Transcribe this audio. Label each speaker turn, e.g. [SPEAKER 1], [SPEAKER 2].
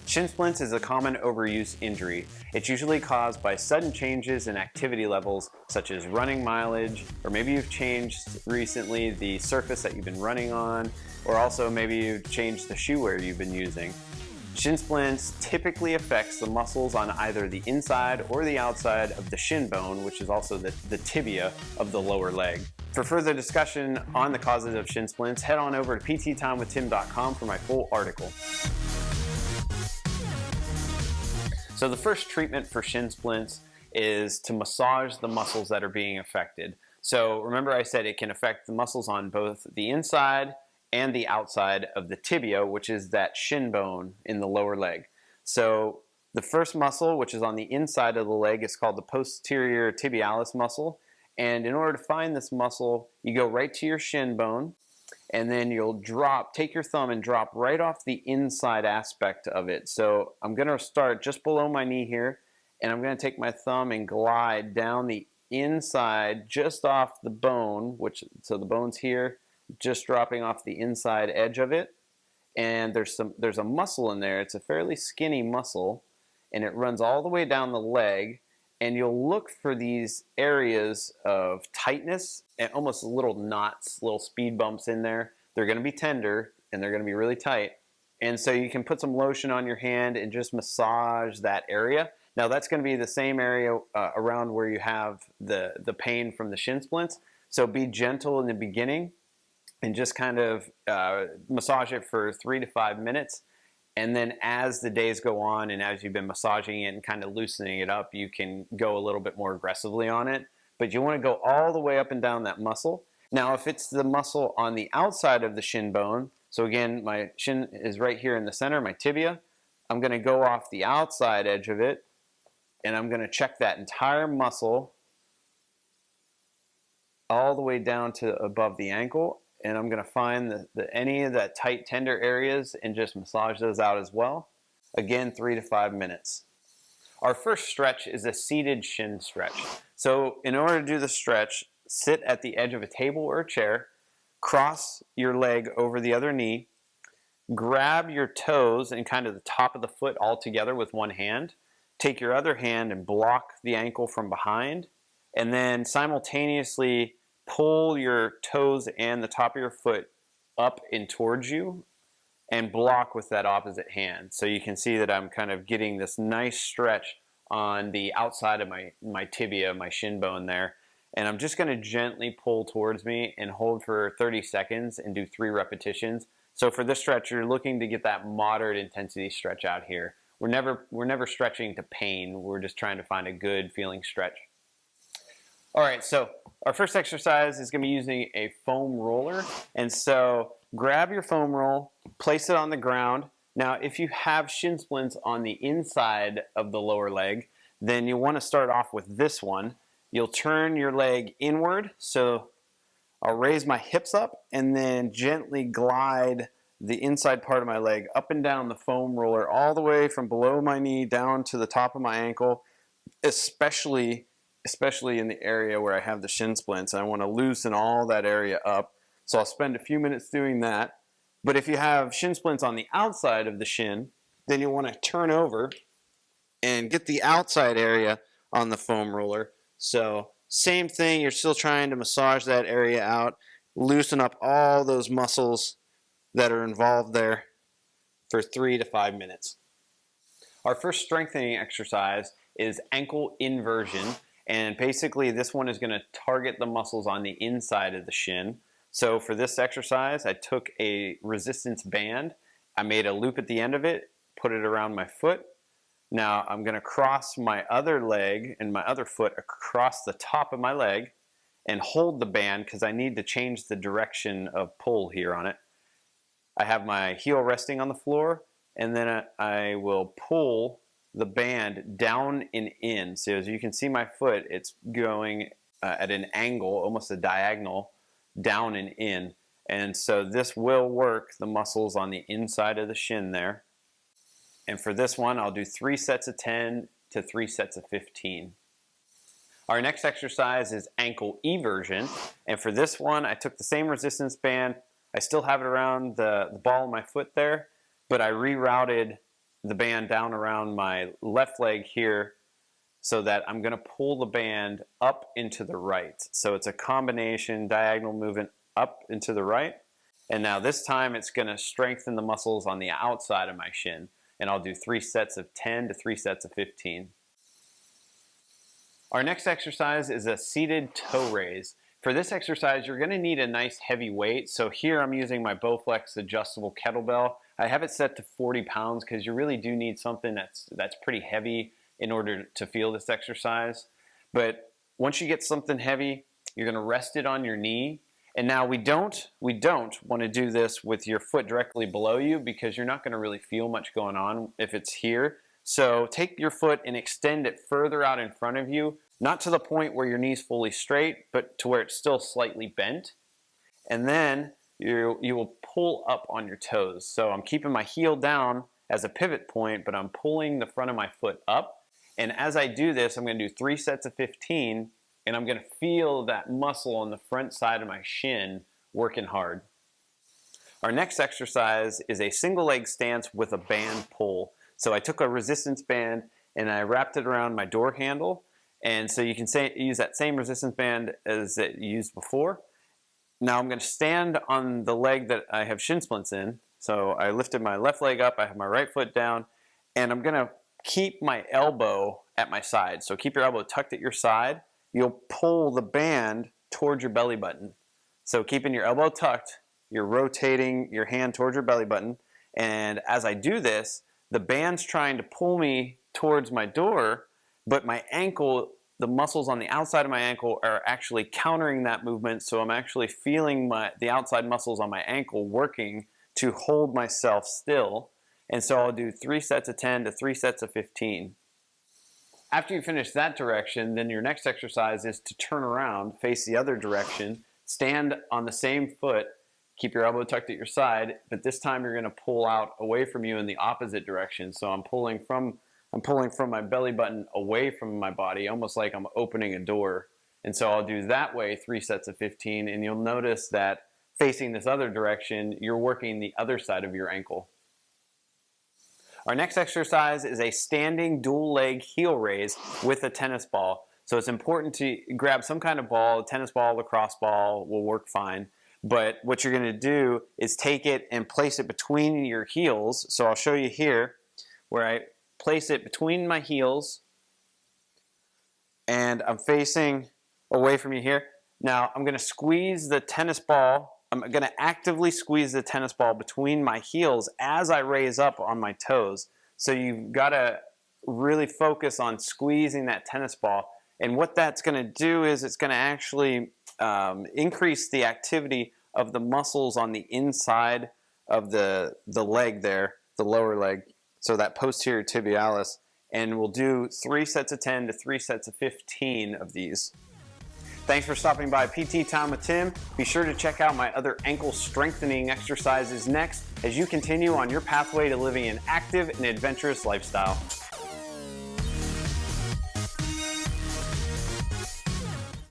[SPEAKER 1] Shin splints is a common overuse injury. It's usually caused by sudden changes in activity levels, such as running mileage, or maybe you've changed recently the surface that you've been running on, or also maybe you've changed the shoe wear you've been using. Shin splints typically affects the muscles on either the inside or the outside of the shin bone, which is also the tibia of the lower leg. For further discussion on the causes of shin splints, head on over to pttimewithtim.com for my full article. So the first treatment for shin splints is to massage the muscles that are being affected. So remember I said it can affect the muscles on both the inside and the outside of the tibia, which is that shin bone in the lower leg. So the first muscle, which is on the inside of the leg, is called the posterior tibialis muscle. And in order to find this muscle, you go right to your shin bone, and then you'll take your thumb and drop right off the inside aspect of it. So I'm gonna start just below my knee here, and I'm gonna take my thumb and glide down the inside just off the bone, so the bone's here, just dropping off the inside edge of it. And there's a muscle in there. It's a fairly skinny muscle, and it runs all the way down the leg. And you'll look for these areas of tightness and almost little knots, little speed bumps in there. They're going to be tender and they're going to be really tight. And so you can put some lotion on your hand and just massage that area. Now that's going to be the same area around where you have the pain from the shin splints. So be gentle in the beginning and just kind of massage it for 3 to 5 minutes. And then as the days go on and as you've been massaging it and kind of loosening it up, you can go a little bit more aggressively on it. But you want to go all the way up and down that muscle. Now, if it's the muscle on the outside of the shin bone, so again, my shin is right here in the center, my tibia, I'm going to go off the outside edge of it, and I'm going to check that entire muscle all the way down to above the ankle. And I'm going to find any of that tight, tender areas and just massage those out as well. Again, 3 to 5 minutes. Our first stretch is a seated shin stretch. So in order to do the stretch, sit at the edge of a table or a chair, cross your leg over the other knee, grab your toes and kind of the top of the foot all together with one hand, take your other hand and block the ankle from behind, and then simultaneously pull your toes and the top of your foot up and towards you and block with that opposite hand. So you can see that I'm kind of getting this nice stretch on the outside of my tibia, my shin bone there. And I'm just going to gently pull towards me and hold for 30 seconds and do 3 repetitions. So for this stretch, you're looking to get that moderate intensity stretch out here. We're never stretching to pain. We're just trying to find a good feeling stretch. All right, so our first exercise is going to be using a foam roller. And so grab your foam roll, place it on the ground. Now, if you have shin splints on the inside of the lower leg, then you want to start off with this one. You'll turn your leg inward. So I'll raise my hips up and then gently glide the inside part of my leg up and down the foam roller all the way from below my knee down to the top of my ankle, especially in the area where I have the shin splints. I want to loosen all that area up. So I'll spend a few minutes doing that. But if you have shin splints on the outside of the shin, then you'll want to turn over and get the outside area on the foam roller. So same thing, you're still trying to massage that area out, loosen up all those muscles that are involved there for 3 to 5 minutes. Our first strengthening exercise is ankle inversion. And basically this one is going to target the muscles on the inside of the shin. So for this exercise, I took a resistance band. I made a loop at the end of it, put it around my foot. Now I'm going to cross my other leg and my other foot across the top of my leg and hold the band because I need to change the direction of pull here on it. I have my heel resting on the floor, and then I will pull the band down and in. So as you can see my foot, it's going at an angle, almost a diagonal, down and in. And so this will work the muscles on the inside of the shin there. And for this one, I'll do 3 sets of 10 to 3 sets of 15. Our next exercise is ankle eversion. And for this one, I took the same resistance band. I still have it around the ball of my foot there, but I rerouted the band down around my left leg here so that I'm going to pull the band up into the right. So it's a combination diagonal movement up into the right. And now this time it's going to strengthen the muscles on the outside of my shin. And I'll do 3 sets of 10 to 3 sets of 15. Our next exercise is a seated toe raise. For this exercise, you're going to need a nice heavy weight. So here I'm using my Bowflex adjustable kettlebell. I have it set to 40 pounds because you really do need something that's pretty heavy in order to feel this exercise. But once you get something heavy, you're going to rest it on your knee. And now we don't want to do this with your foot directly below you because you're not going to really feel much going on if it's here. So take your foot and extend it further out in front of you, not to the point where your knee's fully straight, but to where it's still slightly bent. And then you will pull up on your toes. So I'm keeping my heel down as a pivot point, but I'm pulling the front of my foot up. And as I do this, I'm going to do 3 sets of 15, and I'm going to feel that muscle on the front side of my shin working hard. Our next exercise is a single leg stance with a band pull. So I took a resistance band and I wrapped it around my door handle. And so you can use that same resistance band as it used before. Now I'm going to stand on the leg that I have shin splints in. So I lifted my left leg up, I have my right foot down, and I'm going to keep my elbow at my side. So keep your elbow tucked at your side. You'll pull the band towards your belly button. So keeping your elbow tucked, you're rotating your hand towards your belly button. And as I do this, the band's trying to pull me towards my door, but my ankle, the muscles on the outside of my ankle are actually countering that movement. So I'm actually feeling the outside muscles on my ankle working to hold myself still. And so I'll do 3 sets of 10 to 3 sets of 15. After you finish that direction, then your next exercise is to turn around, face the other direction, stand on the same foot, keep your elbow tucked at your side, but this time you're going to pull out away from you in the opposite direction. So I'm pulling from my belly button away from my body, almost like I'm opening a door. And so I'll do that way 3 sets of 15, and you'll notice that facing this other direction, you're working the other side of your ankle. Our next exercise is a standing dual leg heel raise with a tennis ball. So it's important to grab some kind of ball, a tennis ball, lacrosse ball will work fine. But what you're going to do is take it and place it between your heels. So I'll show you here where I place it between my heels and I'm facing away from you here. Now I'm going to squeeze the tennis ball. I'm going to actively squeeze the tennis ball between my heels as I raise up on my toes. So you've got to really focus on squeezing that tennis ball. And what that's going to do is it's going to actually increase the activity of the muscles on the inside of the leg there, the lower leg, so that posterior tibialis. And we'll do 3 sets of 10 to 3 sets of 15 of these. Thanks for stopping by PT Time with Tim. Be sure to check out my other ankle strengthening exercises next as you continue on your pathway to living an active and adventurous lifestyle.